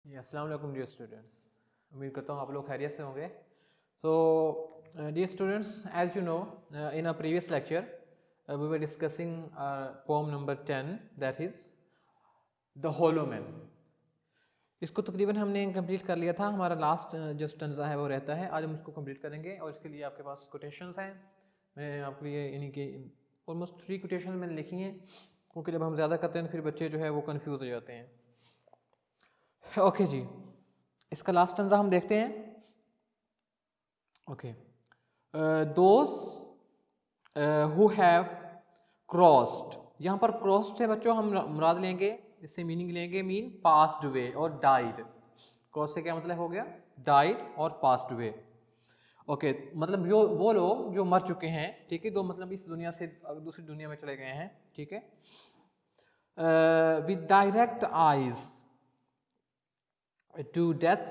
अस्सलाम वालेकुम dear students, उम्मीद करता हूँ आप लोग खैरियत से होंगे। तो dear students, as you know in a previous lecture we were discussing poem number 10 that is the hollow man. इसको तकरीबन हमने कंप्लीट कर लिया था। हमारा लास्ट जो स्टंजा है वो रहता है, आज हम उसको कंप्लीट करेंगे और इसके लिए आपके पास कोटेशंस हैं। मैं आपके लिए यानी कि ऑलमोस्ट 3 कोटेशन मैंने लिखी हैं, क्योंकि जब हम ज़्यादा करते हैं तो फिर बच्चे जो है वो कन्फ्यूज़ हो जाते हैं। ओके जी, इसका लास्ट स्टंजा हम देखते हैं। Okay, those who have crossed, यहाँ पर क्रॉस्ड से बच्चों हम मुराद लेंगे, इससे मीनिंग लेंगे मीन पास्ड वे और डाइड। क्रॉस से क्या मतलब हो गया? डाइड और पास्ड वे। ओके, मतलब जो वो लोग जो मर चुके हैं, ठीक है, तो मतलब इस दुनिया से दूसरी दुनिया में चले गए हैं, ठीक है, with direct eyes to death,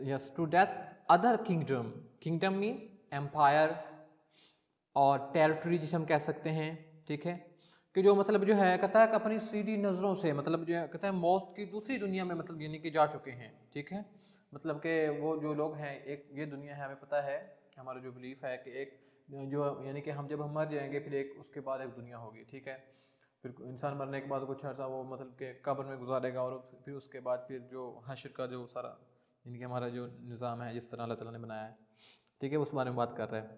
yes, to death other kingdom mean empire और टेरिटरी जिसे हम कह सकते हैं, ठीक है, कि जो मतलब जो है कहता है कि अपनी सीधी नज़रों से मतलब जो कहता है मौत की दूसरी दुनिया में मतलब यानी कि जा चुके हैं, ठीक है, मतलब कि वो जो लोग हैं, एक ये दुनिया है, हमें पता है, हमारा जो बिलीफ है कि एक जो यानी कि हम जब हम मर जाएंगे फिर एक उसके बाद एक दुनिया होगी, ठीक है, फिर इंसान मरने के बाद कुछ अर्सा वो मतलब के कब्र में गुजारेगा और फिर उसके बाद फिर जो हश्र का जो सारा यानी कि हमारा जो निज़ाम है जिस तरह अल्लाह ताला ने बनाया है, ठीक है, उस बारे में बात कर रहे हैं।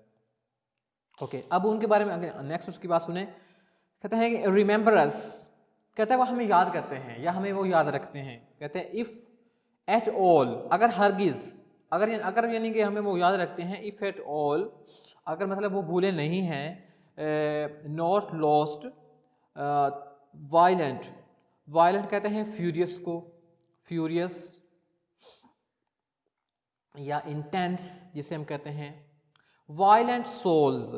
ओके, अब उनके बारे में नेक्स्ट उसकी बात सुने। कहते हैं कि रिमेंबर अस, कहते हैं वो हमें याद करते हैं या हमें वो याद रखते हैं। कहते हैं इफ़ एट ऑल, अगर हरगिज़, अगर यानी कि हमें वो याद रखते हैं, इफ़ एट ऑल, अगर मतलब वो भूले नहीं हैं, नॉट लॉस्ट वायलेंट, वायलेंट कहते हैं फ्यूरियस को, फ्यूरियस या इंटेंस जिसे हम कहते हैं, वायलेंट सोल्स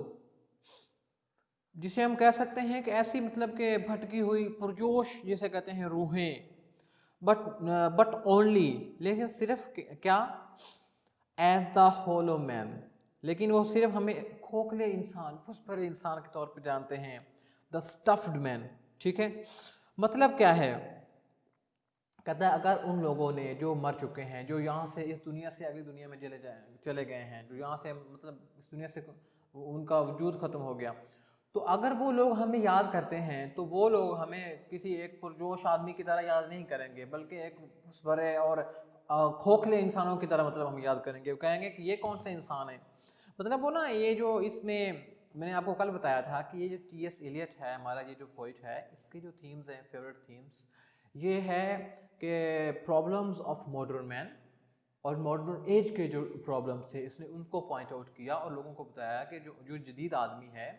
जिसे हम कह सकते हैं कि ऐसी मतलब कि भटकी हुई पुरजोश जिसे कहते हैं रूहें, बट ओनली, लेकिन सिर्फ क्या, एज द होलो मैन, लेकिन वो सिर्फ हमें खोखले इंसान, फुस भरे इंसान के तौर पे जानते हैं, द स्टफ्ड मैन, ठीक है। मतलब क्या है? कहता है अगर उन लोगों ने जो मर चुके हैं, जो यहाँ से इस दुनिया से अगली दुनिया में चले गए हैं, जो यहाँ से मतलब इस दुनिया से उनका वजूद ख़त्म हो गया, तो अगर वो लोग हमें याद करते हैं तो वो लोग हमें किसी एक पुरजोश आदमी की तरह याद नहीं करेंगे, बल्कि एक उस भरे और खोखले इंसानों की तरह मतलब हम याद करेंगे। वो कहेंगे कि ये कौन से इंसान है, मतलब वो ना, ये जो इसमें मैंने आपको कल बताया था कि ये जो टी.एस. एलियट है, हमारा ये जो पोइट है, इसकी जो थीम्स हैं, फेवरेट थीम्स, ये है कि प्रॉब्लम्स ऑफ मॉडर्न मैन और मॉडर्न एज के जो प्रॉब्लम्स थे, इसने उनको पॉइंट आउट किया और लोगों को बताया कि जो जो जदीद आदमी है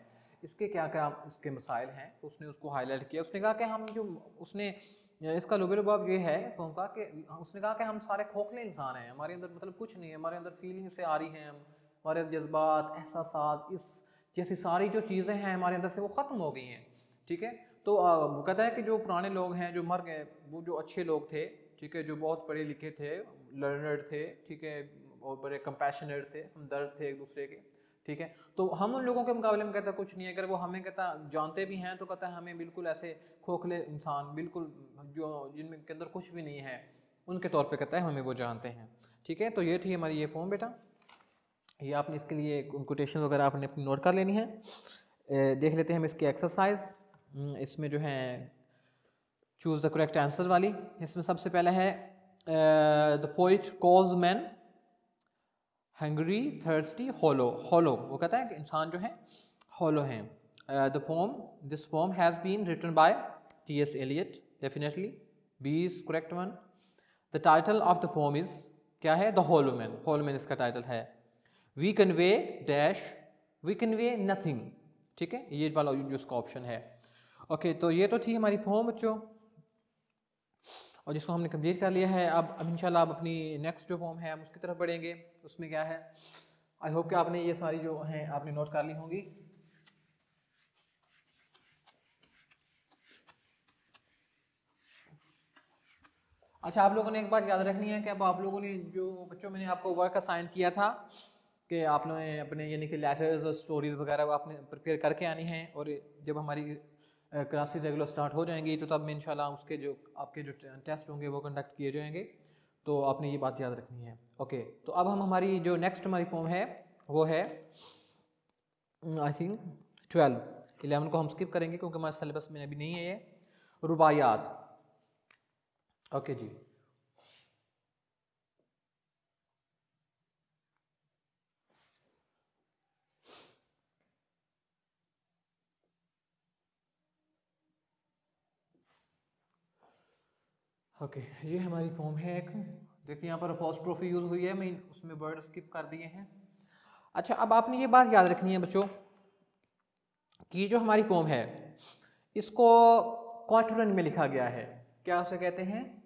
इसके क्या क्या इसके मसाइल हैं, तो उसने उसको हाईलाइट किया। उसने कहा कि हम जो उसने इसका लुबे-लुबाब ये है उनका कि उसने कहा कि हम सारे खोखले इंसान हैं, हमारे अंदर मतलब कुछ नहीं है, हमारे अंदर फीलिंग से आ रही हैं, हमारे जज्बात, एहसासात, इस जैसी सारी जो चीज़ें हैं हमारे अंदर से वो ख़त्म हो गई हैं, ठीक है। तो वो कहता है कि जो पुराने लोग हैं जो मर गए, वो जो अच्छे लोग थे, ठीक है, जो बहुत पढ़े लिखे थे, लर्नर्ड थे, ठीक है, और बड़े कंपैशनेट थे, हमदर्द थे एक दूसरे के, ठीक है, तो हम उन लोगों के मुकाबले में कहता कुछ नहीं है। अगर वो हमें कहता जानते भी हैं तो कहता है हमें बिल्कुल ऐसे खोखले इंसान, बिल्कुल जो जिनमें के अंदर कुछ भी नहीं है, उनके तौर पे कहता है हमें वो जानते हैं, ठीक है। तो ये थी हमारी ये पोम बेटा, ये आपने इसके लिए कोटेशन वगैरह आपने अपनी नोट कर लेनी है। देख लेते हैं हम इसकी एक्सरसाइज। इसमें जो है चूज़ द करेक्ट आंसर वाली, इसमें सबसे पहला है the poet calls man hungry, thirsty, hollow. Hollow वो कहता है कि इंसान जो है होलो हैं। The poem, this poem has been written by T S. Eliot, definitely B is correct one. The title of the poem is क्या है? The hollow man, hollow man इसका टाइटल है। We convey dash, we convey nothing, ठीक है, ये वाला जो इसका ऑप्शन है। ओके, तो ये तो थी हमारी पोम बच्चों, और जिसको हमने कंप्लीट कर लिया है। अब इंशाल्लाह आप अपनी नेक्स्ट जो पोम है हम उसकी तरफ बढ़ेंगे। उसमें क्या है, आई होप कि आपने ये सारी जो हैं आपने नोट कर ली होंगी। अच्छा, आप लोगों ने एक बात याद रखनी है कि अब आप लोगों ने जो बच्चों मैंने आपको वर्क असाइन किया था कि आप लोगों ने अपने यानी कि लेटर्स और स्टोरीज़ वगैरह वो आपने प्रिपेयर करके आनी हैं, और जब हमारी क्लासेस रेगुलर स्टार्ट हो जाएंगी तो तब में इंशाल्लाह उसके जो आपके जो टेस्ट होंगे वो कंडक्ट किए जाएंगे, तो आपने ये बात याद रखनी है। ओके, तो अब हम हमारी जो नेक्स्ट हमारी फॉर्म है वो है आई थिंक 11 को हम स्किप करेंगे क्योंकि हमारे सिलेबस में अभी नहीं है ये, रुबायात। ओके जी, ओके ये हमारी फॉर्म है एक। देखिए यहाँ पर अपोस्ट्रोफी यूज़ हुई है, मैं उसमें वर्ड स्किप कर दिए हैं। अच्छा, अब आपने ये बात याद रखनी है बच्चों कि जो हमारी फॉर्म है इसको क्वार्टरन में लिखा गया है। क्या उसे कहते हैं?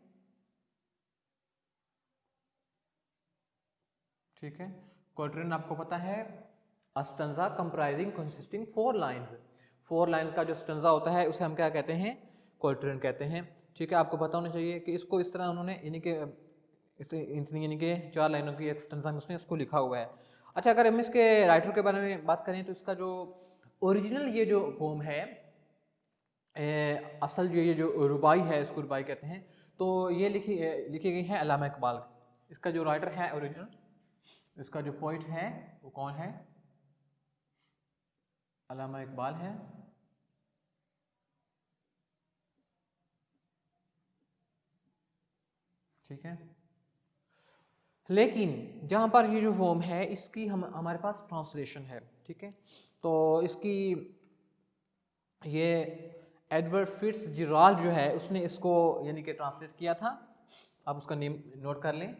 ठीक है, क्वार्टरन आपको पता है, अस्टंजा कंप्राइजिंग कंसिस्टिंग 4 लाइंस। 4 लाइंस का जो स्टंजा होता है उसे हम क्या कहते हैं? क्वार्टरन कहते हैं। ठीक है, आपको पता होना चाहिए कि इसको इस तरह उन्होंने यानी कि यानी कि 4 लाइनों की एक स्टंजा में उसने इसको लिखा हुआ है। अच्छा, अगर हम इसके राइटर के बारे में बात करें तो इसका जो ओरिजिनल ये जो पोम है, असल जो ये जो रुबाई है, इसको रुबाई कहते हैं, तो ये लिखी गई है अल्लामा इकबाल। इसका जो राइटर है ओरिजिनल, इसका जो पोइट है वो कौन है? अल्लामा इकबाल है। ठीक है, लेकिन जहाँ पर ये जो फॉर्म है इसकी हमारे पास ट्रांसलेशन है। ठीक है, तो इसकी ये एडवर्ड फिट्जजेराल्ड जो है उसने इसको यानी कि ट्रांसलेट किया था। आप उसका नेम नोट कर लें,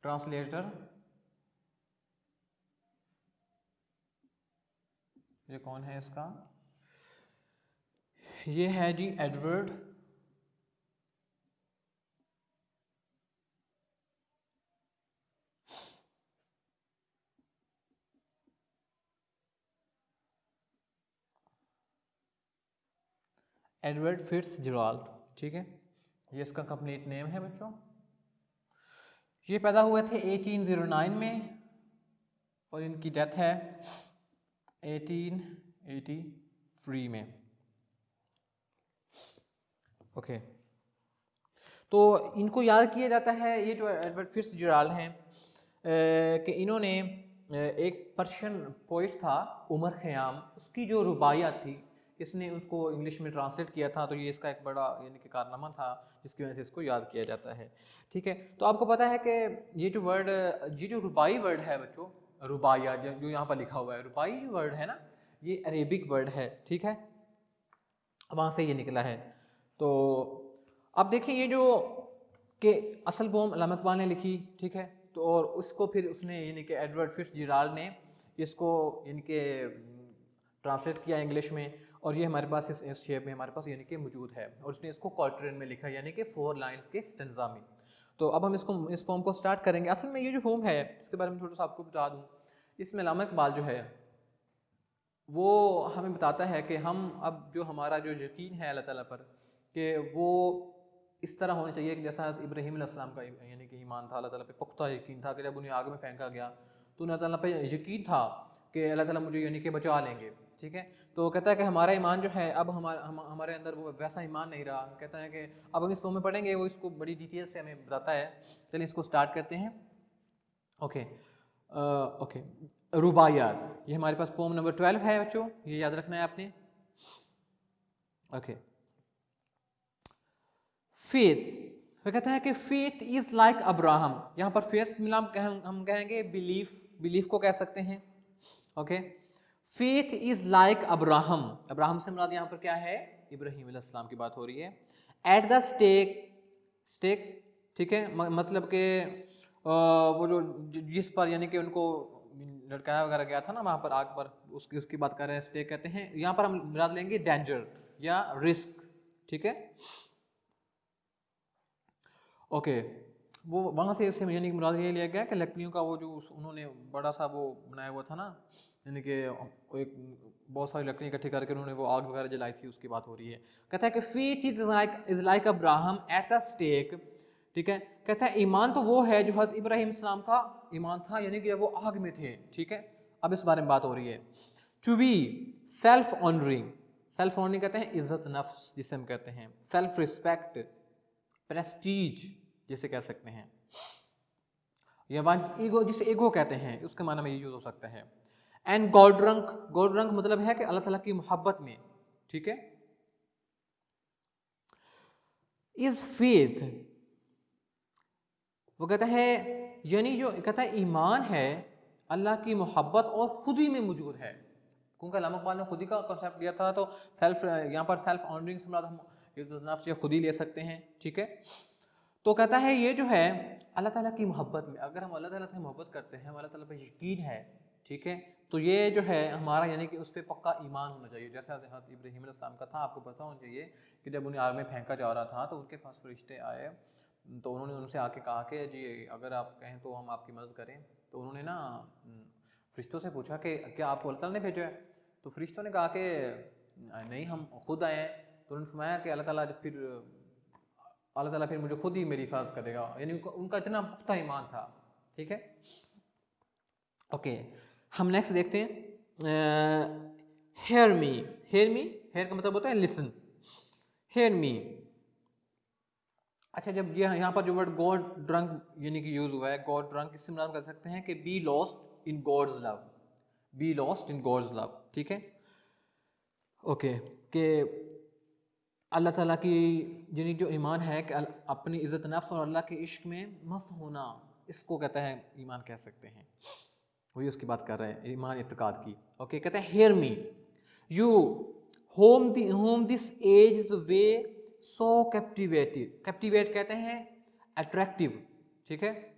ट्रांसलेटर। ये कौन है इसका? ये है जी एडवर्ड फिट्जजेराल्ड। ठीक है, ये इसका कंप्लीट नेम है बच्चों। ये पैदा हुए थे 1809 में और इनकी डेथ है 1883 में। ओके, तो इनको याद किया जाता है, ये जो एडवर्ड फिट्जजेराल्ड हैं, कि इन्होंने एक पर्शियन पोइट था उमर ख़याम, उसकी जो रुबाइयात थी इसने उसको इंग्लिश में ट्रांसलेट किया था। तो ये इसका एक बड़ा यानी कि कारनामा था जिसकी वजह से इसको याद किया जाता है। ठीक है, तो आपको पता है कि ये जो वर्ड, ये जो रुबाई वर्ड है बच्चों, रुबाइया जो यहाँ पर लिखा हुआ है, रुबाई वर्ड है ना, ये अरेबिक वर्ड है। ठीक है, वहाँ से ये निकला है। तो अब देखिए ये जो कि असल पोम अल्लामा इकबाल ने लिखी, ठीक है, तो और उसको फिर उसने यानी कि एडवर्ड फिट्जजेराल्ड ने इसको यानी कि ट्रांसलेट किया इंग्लिश में, और ये हमारे पास इस शेप में हमारे पास यानी कि मौजूद है, और उसने इसको क्वार्टरन में लिखा यानी कि 4 लाइंस के स्टेंजा में। तो अब हम इस पोम को स्टार्ट करेंगे। असल में ये जो पोम है इसके बारे में थोड़ा सा आपको बता दूँ, इसमें अल्लामा इकबाल जो है वो हमें बताता है कि हम अब जो हमारा जो यकीन है अल्लाह ताला पर, कि वो इस तरह होना चाहिए कि जैसा इब्राहीम अलैहिस्सलाम का यानी कि ईमान था, अल्लाह ताला पे पुख्ता यकीन था कि जब उन्हें आग में फेंका गया तो अल्लाह ताला पे यकीन था कि अल्लाह ताला मुझे यानी कि बचा लेंगे। ठीक है, तो कहता है कि हमारा ईमान जो है अब हमारे अंदर वो वैसा ईमान नहीं रहा। कहता है कि अब हम इस फॉर्म में पढ़ेंगे, वो इसको बड़ी डिटेल से हमें बताता है। चलिए इसको स्टार्ट करते हैं। ओके, ओके, रुबायात, ये हमारे पास पोम नंबर 12 है बच्चों, ये याद रखना है आपने। ओके, फेथ, वो कहता है कि फेथ इज लाइक अब्राहम। यहाँ पर फेथ मिला हम कहेंगे बिलीफ, बिलीफ को कह सकते हैं। Okay, faith is like Abraham, Abraham से मुराद यहाँ पर क्या है? इब्राहीम अलैहिस्सलाम की बात हो रही है। एट द स्टेक, स्टेक, ठीक है, मतलब कि वो जो जिस पर यानी कि उनको लटकाया वगैरह गया था ना, वहाँ पर आग पर, उसकी बात कर रहे हैं, स्टेक कहते हैं। यहाँ पर हम मुराद लेंगे डेंजर या रिस्क। ठीक है, ओके, वो वहाँ से यानी कि मुराद ये लिया गया कि लकड़ियों का वो जो उन्होंने बड़ा सा वो बनाया हुआ था ना, यानी कि एक बहुत सारी लकड़ी इकट्ठी करके उन्होंने वो आग वगैरह जलाई थी, उसकी बात हो रही है। कहता है कि faith is like Abraham at the stake. ठीक है, कहता है ईमान तो वो है जो हज़रत इब्राहीम सलाम का ईमान था, यानी कि वो आग में थे। ठीक है, अब इस बारे में बात हो रही है। To be self honouring, self honouring कहते हैं इज्जत नफ्स जिसे हम कहते हैं, सेल्फ रिस्पेक्ट, प्रेस्टीज जिसे कह सकते हैं, या वंस ईगो जिसे ईगो कहते हैं, उसके माना में ये यूज हो सकता है। एंड गॉड रंक मतलब है कि अल्लाह ताला की मोहब्बत में, ठीक है। इज फेथ, वो कहता है यानी जो कहता है ईमान है अल्लाह की मोहब्बत और खुद ही में मौजूद है, क्योंकि अल्लामा इकबाल ने खुद ही का कॉन्सेप्ट दिया था, तो सेल्फ यहाँ पर सेल्फ ऑनरिंग से हम नफ्स या खुद ही ले सकते हैं, ठीक है। तो कहता है ये जो है अल्लाह ताला की मोहब्बत में, अगर हम अल्लाह ताला से मोहब्बत करते हैं, अल्लाह ताला पर यकीन है, ठीक है, तो ये जो है हमारा यानी कि उस पर पक्का ईमान होना चाहिए। जैसे हज़रत इब्राहीम अलैहिस्सलाम का था, आपको पता होना चाहिए कि जब उन्हें आग में फेंका जा रहा था तो उनके पास फरिश्ते आए, तो उन्होंने उनसे आके कहा कि जी अगर आप कहें तो हम आपकी मदद करें। तो उन्होंने ना फरिश्तों से पूछा कि क्या आपको अल्लाह ताला ने भेजा है? तो फरिश्तों ने कहा कि नहीं, हम खुद आए हैं। तो उन्होंने फरमाया कि अल्लाह ताला फिर मुझे खुद ही मेरी हिफाजत करेगा, यानी उनका इतना पुख्ता ईमान था, ठीक है। ओके, हम नेक्स्ट देखते हैं हेयर मी। हेयर का मतलब होता है लिसन, हेयर मी। अच्छा, जब ये यहाँ पर जो वर्ड गॉड ड्रंक यानी कि यूज हुआ है, गॉड ड्रंक, इससे मतलब कर सकते हैं कि be lost in God's love, be lost in God's love, ठीक है। ओके, कि अल्लाह ताला की यानी जो ईमान है कि अपनी इज़्ज़त नफ्स और अल्लाह के इश्क में मस्त होना, इसको कहता है ईमान कह सकते हैं। वही उसकी बात कर रहे हैं, ईमान इत्तेकाद की। ओके, कहते हैं here me you whom this age way so captivated, captivate कहते हैं अट्रैक्टिव, ठीक है।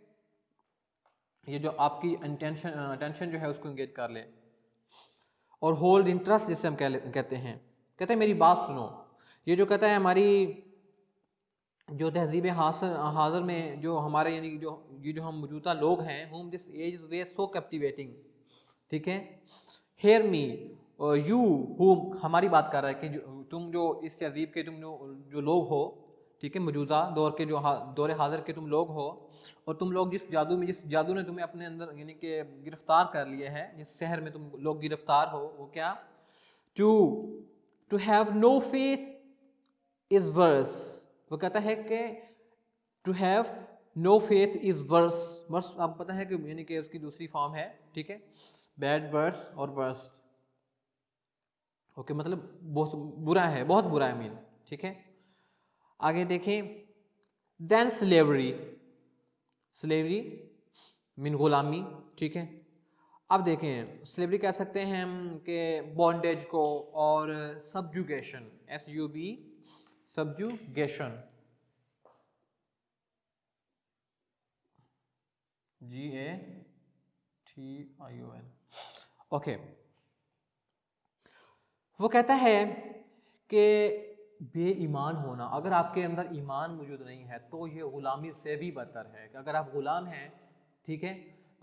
ये जो आपकी अटेंशन जो है उसको इंगेज कर ले, और होल्ड इंटरेस्ट जिसे हम कहते हैं। कहते हैं मेरी बात सुनो, ये जो कहता है हमारी जो तहजीब हाज़िर में जो हमारे यानी जो ये जो हम मौजूदा लोग हैं, whom this age way so captivating, ठीक है। हेयर मी यू होम हमारी बात कर रहा है कि तुम जो इस तहजीब के तुम जो लोग हो, ठीक है, मौजूदा दौर के जो दौर हाजिर के तुम लोग हो, और तुम लोग जिस जादू ने तुम्हें अपने अंदर यानी कि गिरफ्तार कर लिए है, जिस शहर में तुम लोग गिरफ्तार हो, वो क्या, to have no faith is worse. वो कहता है कि to have no faith is worse, worse आपको पता है कि यानी कि उसकी दूसरी फॉर्म है, ठीक है, बैड वर्स और वर्स्ट। ओके, मतलब बहुत बुरा है, बहुत बुरा है मीन, ठीक है। आगे देखें, देन स्लेवरी, स्लेवरी मीन गुलामी, ठीक है। अब देखें स्लेवरी कह सकते हैं हम कि बॉन्डेज को, और subjugation, SUB subjugation, GATION, okay. वो कहता है कि बेईमान होना, अगर आपके अंदर ईमान मौजूद नहीं है तो ये गुलामी से भी बदतर है। कि अगर आप गुलाम हैं, ठीक है,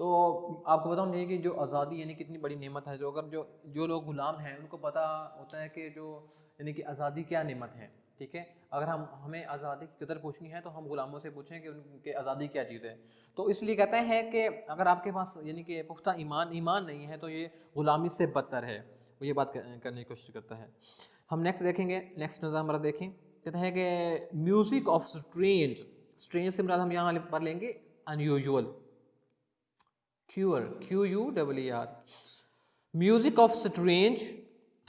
तो आपको बताऊँ चाहिए कि जो आज़ादी यानी कितनी बड़ी नेमत है। जो अगर जो लोग गुलाम हैं उनको पता होता है कि जो यानी कि आज़ादी क्या नेमत है, ठीक है। अगर हमें आज़ादी की कदर पूछनी है तो हम गुलामों से पूछें कि उनके आज़ादी क्या चीज़ है। तो इसलिए कहता है कि अगर आपके पास यानी कि पुख्ता ईमान नहीं है तो ये गुलामी से बदतर है। वो ये बात करने की कोशिश करता है। हम नेक्स्ट देखेंगे, नेक्स्ट नज़र हमारा देखें, कहता है कि म्यूज़िक ऑफ स्ट्रेंज, स्ट्रेंज से मतलब हम यहाँ पर लेंगे unusual, QUER, music of strange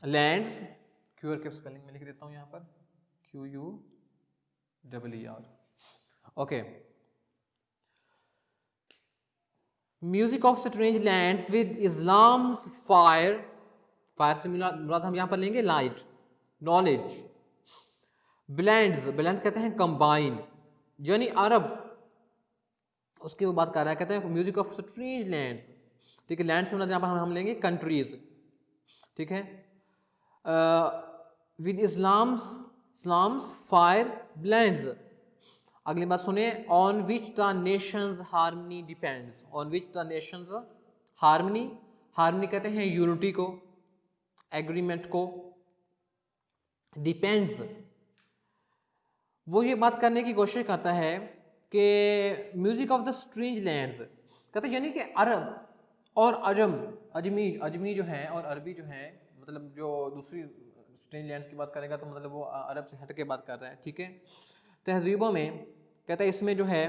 lands, queer के स्पेलिंग में लिख देता हूँ यहाँ पर, QUER, okay. Music of strange lands with Islam's fire से मुराद हम यहाँ पर लेंगे लाइट, नॉलेज, ब्लेंड्स कहते हैं कंबाइन, यानी अरब, उसकी वो बात कर रहा है। कहते हैं म्यूजिक ऑफ स्ट्रेंज लैंड्स, ठीक है, लैंड से मतलब यहाँ पर हम लेंगे कंट्रीज, ठीक है। विद इस्लाम्स फायर ब्लेंड्स, अगली बात सुनिए, on which the Nations harmony depends, on which the Nations harmony कहते हैं यूनिटी को, एग्रीमेंट को, डिपेंड्स वो ये बात करने की कोशिश करता है कि music of the strange lands, कहते हैं यानी कि अरब और अजमी जो हैं और अरबी जो हैं, मतलब जो दूसरी स्ट्रेंज लैंड्स की बात करेगा तो मतलब वो अरब से हट के बात कर रहा है, ठीक है। तहजीबों में कहता है इसमें जो है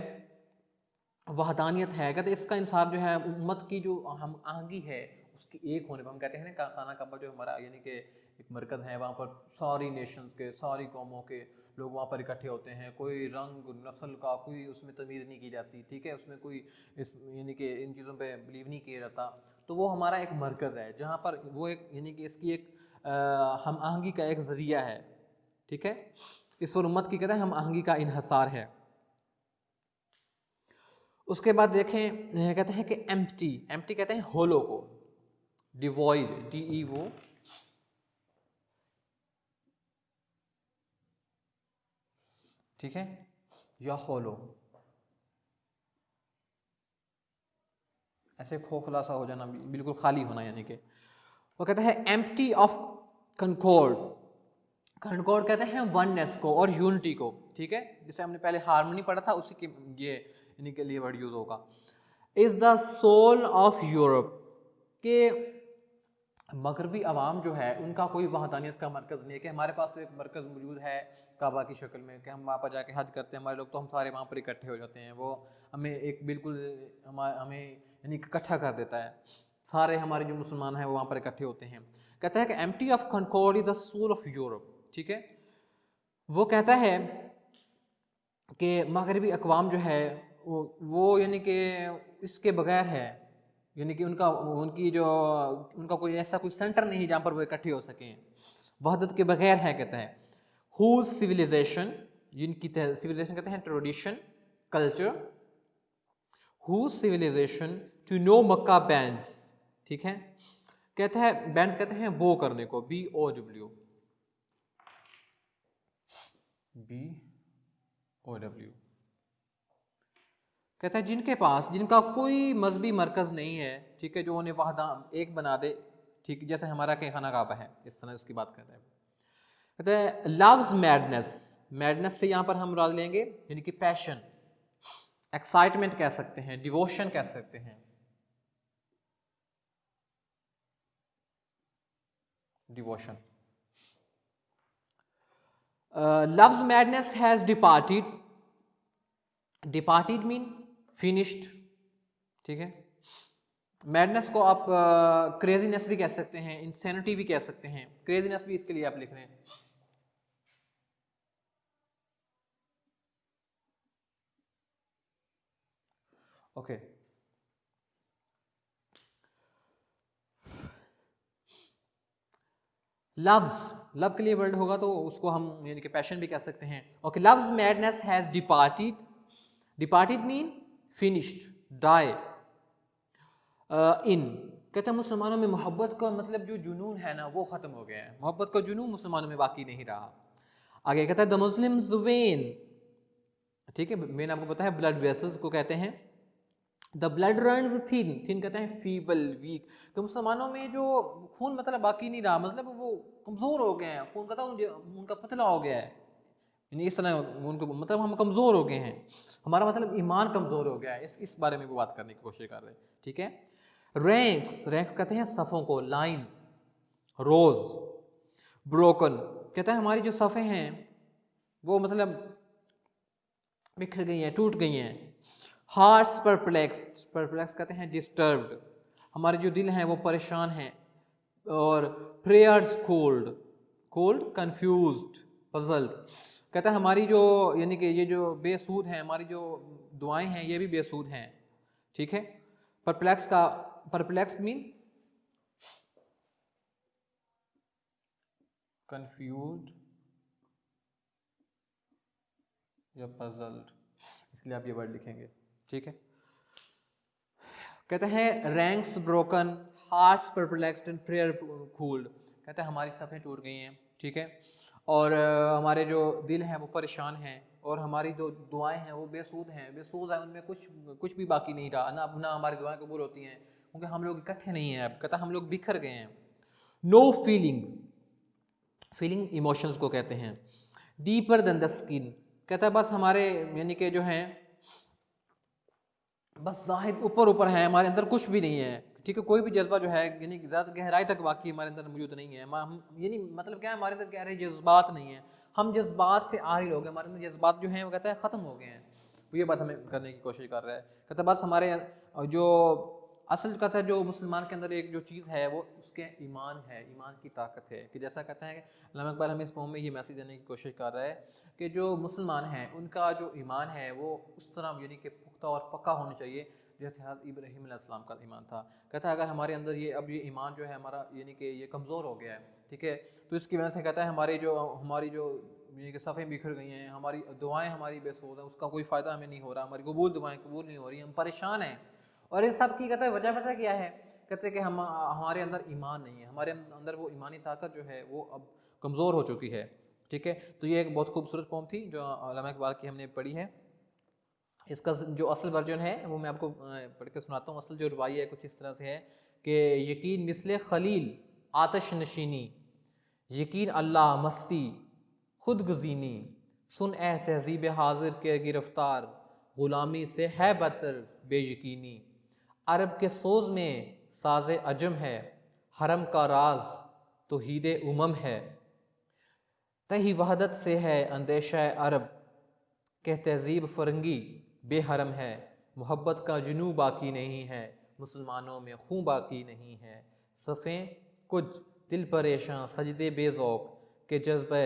वहदानियत है, कहते हैं इसका इंसार जो है उम्मत की जो हम आहंगी है उसकी एक होने पर, हम कहते हैं ना खाना काबा जो हमारा यानी कि एक मरकज़ है, वहाँ पर सारी नेशंस के सारी कौमों के लोग वहाँ पर इकट्ठे होते हैं, कोई रंग नस्ल का कोई उसमें तमीज़ नहीं की जाती, ठीक है, उसमें कोई इस यानी कि इन चीज़ों पे बिलीव नहीं किया जाता। तो वो हमारा एक मरकज़ है जहाँ पर वो एक यानी कि इसकी एक हम आहंगी का एक ज़रिया है, ठीक है। इस पर उम्मत की कहते हैं हम आहंगी का इन्हसार है। उसके बाद देखें कहते हैं कि एम्प्टी, एम्प्टी कहते हैं होलो को, डिवॉइड DEO, ठीक है, या होलो, ऐसे खोखला सा हो जाना, बिल्कुल खाली होना, यानी कि वो कहते हैं एम्प्टी ऑफ कंकॉर्ड, कंकॉर्ड कहते हैं वननेस को और यूनिटी को, ठीक है, जिसे हमने पहले हार्मनी पढ़ा था उसी के ये इन्हीं के लिए वर्ड यूज होगा। Is the soul of Europe, के मगरबी अवाम जो है उनका कोई वहदानियत का मरकज़ नहीं है, कि हमारे पास तो एक मरकज़ मौजूद है काबा की शक्ल में, कि हम वहाँ पर जाके हज करते हैं, हमारे लोग तो हम सारे वहाँ पर इकट्ठे हो जाते हैं, वो हमें एक बिल्कुल हमें यानी इकट्ठा कर देता है, सारे हमारे जो मुसलमान हैं वो वहाँ पर इकट्ठे होते हैं। कहता है कि empty of concord is the soul of Europe, ठीक है। वो कहता है कि मगरबी अक़वाम जो है वो यानी कि इसके बगैर है, यानी कि उनका कोई ऐसा कोई सेंटर नहीं जहाँ पर वो इकट्ठे हो सकें, वहदत के बगैर है, कहता है। हुज सिविलाइजेशन, जिनकी सिविलाइजेशन कहते हैं tradition culture, whose civilisation to know Mecca bands, ठीक है, कहता है बैंड्स कहते हैं बो करने को, BOW, कहता है जिनके पास जिनका कोई मजहबी मरकज़ नहीं है, ठीक है, जो उन्हें वहदा एक बना दे, ठीक, जैसे हमारा के खाना काबा है, इस तरह उसकी बात कर रहे हैं। कहते हैं लव्स मैडनेस, मैडनेस से यहाँ पर हम मुराद लेंगे यानी कि पैशन, एक्साइटमेंट कह सकते हैं, डिवोशन कह सकते हैं, devotion. Loves madness has departed, departed mean finished, ठीक है। मैडनेस को आप क्रेजीनेस भी कह सकते हैं, इंसैनिटी भी कह सकते हैं, क्रेजीनेस भी इसके लिए आप लिख रहे हैं। ओके, लव्स, लव के लिए वर्ड होगा तो उसको हम यानी कि पैशन भी कह सकते हैं। Okay, loves madness has departed, departed mean finished, die in, कहते हैं मुसलमानों में मोहब्बत का मतलब जो जुनून है ना वो ख़त्म हो गया है, मोहब्बत का जुनून मुसलमानों में बाकी नहीं रहा। आगे कहता है द मुस्लिम्स वेन, ठीक है, वेन आपको पता है ब्लड वेसल्स को कहते हैं। The blood runs thin, thin कहते हैं फीबल वीक, तो मुसलमानों में जो खून मतलब बाकी नहीं रहा, मतलब वो कमज़ोर हो गए हैं, खून कहता उनका पतला हो गया है, यानी इस तरह उनको मतलब हम कमज़ोर हो गए हैं, हमारा मतलब ईमान कमज़ोर हो गया है, इस बारे में वो बात करने की कोशिश कर रहे हैं, ठीक है। रैंक्स, रैंक्स कहते हैं सफ़ों को, लाइन, रोज, ब्रोकन कहता है हमारी जो सफ़े हैं वो मतलब बिखर गई हैं, टूट गई हैं। हार्ट्स परप्लेक्स्ड, परप्लेक्स कहते हैं डिस्टर्ब्ड, हमारे जो दिल हैं वो परेशान हैं। और prayers cold, cold confused, puzzled, कहता है हमारी जो यानी कि ये जो बेसूद हैं, हमारी जो दुआएं हैं ये भी बेसूद हैं, ठीक है। परप्लेक्स का परप्लेक्स मीन कंफ्यूज्ड या पजल्ड, इसलिए आप ये वर्ड लिखेंगे, ठीक है। कहते हैं ranks broken, hearts perplexed and prayer cooled, कहते हैं हमारी सफ़ें टूट गई हैं, ठीक है, और हमारे जो दिल हैं वो परेशान हैं, और हमारी जो दुआएं हैं वो बेसूद हैं, बेसूद है, उनमें कुछ भी बाकी नहीं रहा, ना हमारी दुआएं कबूल होती हैं, क्योंकि हम लोग इकट्ठे नहीं हैं अब, कहता हम लोग बिखर गए हैं। नो फीलिंग, फीलिंग इमोशंस को कहते हैं। डीपर देन द स्किन, कहता है बस हमारे यानी कि जो हैं बस जाहिर ऊपर ऊपर है, हमारे अंदर कुछ भी नहीं है, ठीक है, कोई भी जज्बा जो है यानी ज़्यादा गहराई तक वाकई हमारे अंदर मौजूद नहीं है, हम यानी मतलब क्या है, हमारे अंदर गहरे जज्बात नहीं है, हम जज्बात से आरी लोग हैं, हमारे अंदर जज्बात जो हैं वो कहता है ख़त्म हो गए हैं। तो ये बात हमें करने की कोशिश कर रहा है, कहता है बस हमारे जो असल कहता है जो मुसलमान के अंदर एक जो चीज़ है वो उसके ईमान है, ईमान की ताकत है, कि जैसा कहते हैं कि अल्लामा इकबाल हमें इस पोम में ये मैसेज देने की कोशिश कर रहा है कि जो मुसलमान हैं उनका जो ईमान है वो उस तरह यानी कि पुख्ता और पक्का होना चाहिए जैसे हज़रत इब्राहीम अलैहिस्सलाम का ईमान था। कहता है अगर हमारे अंदर ये अब ये ईमान जो है हमारा यानी कि ये कमज़ोर हो गया है, ठीक है, तो इसकी वजह से कहता है हमारी जो यानी कि सफ़ें बिखर गई हैं, हमारी दुआएं हमारी बेसोध हैं, उसका कोई फ़ायदा हमें नहीं हो रहा, हमारी कबूल दुआएं कबूल नहीं हो रही, हम परेशान हैं। और इन सब की कहता है वजह पता क्या है, कहते हैं कि हमारे अंदर ईमान नहीं है, हमारे अंदर वो ईमानी ताकत जो है वो अब कमज़ोर हो चुकी है, ठीक है। तो ये एक बहुत खूबसूरत पोम थी जो अल्लामा इकबाल की हमने पढ़ी है। इसका जो असल वर्जन है वो मैं आपको पढ़ के सुनाता हूँ। असल जो रवाई है कुछ इस तरह से है कि यकीन मिसले खलील आतश नशीनी, यकीन अल्लाह मस्ती खुद गुजीनी, सुन ए तहजीब हाजिर के गिरफ्तार, ग़ुलामी से है बदतर बेयकीनी, अरब के सोज़ में साज़े अजम है, हरम का राज तो हीदे उमम है, तही वहदत से है अंदेशा अरब के तहजीब फरंगी बेहरम है, मोहब्बत का जुनू बाकी नहीं है, मुसलमानों में खूँ बाकी नहीं है, सफ़ें कुछ दिल परेशान सजदे बेज़ौक़ के जज्बे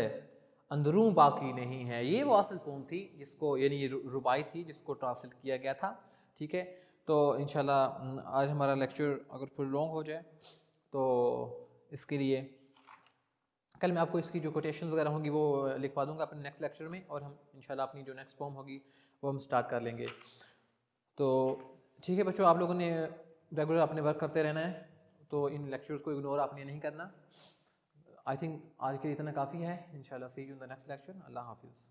अंदरूं बाकी नहीं है। ये वो असल पोम थी जिसको यानी ये रुबाई थी जिसको ट्रांसलेट किया गया था, ठीक है। तो इंशाल्लाह आज हमारा लेक्चर अगर फिर लॉन्ग हो जाए तो इसके लिए कल मैं आपको इसकी जो कोटेशन वगैरह होंगी वो लिखवा दूंगा अपने नेक्स्ट लेक्चर में, और हम इंशाल्लाह अपनी जो नेक्स्ट पोम होगी वो हम स्टार्ट कर लेंगे। तो ठीक है बच्चों, आप लोगों ने रेगुलर अपने वर्क करते रहना है, तो इन लेक्चर्स को इग्नोर आपने नहीं करना। आई थिंक आज के लिए इतना काफ़ी है। इंशाल्लाह see you in the next lecture. अल्लाह हाफिज़।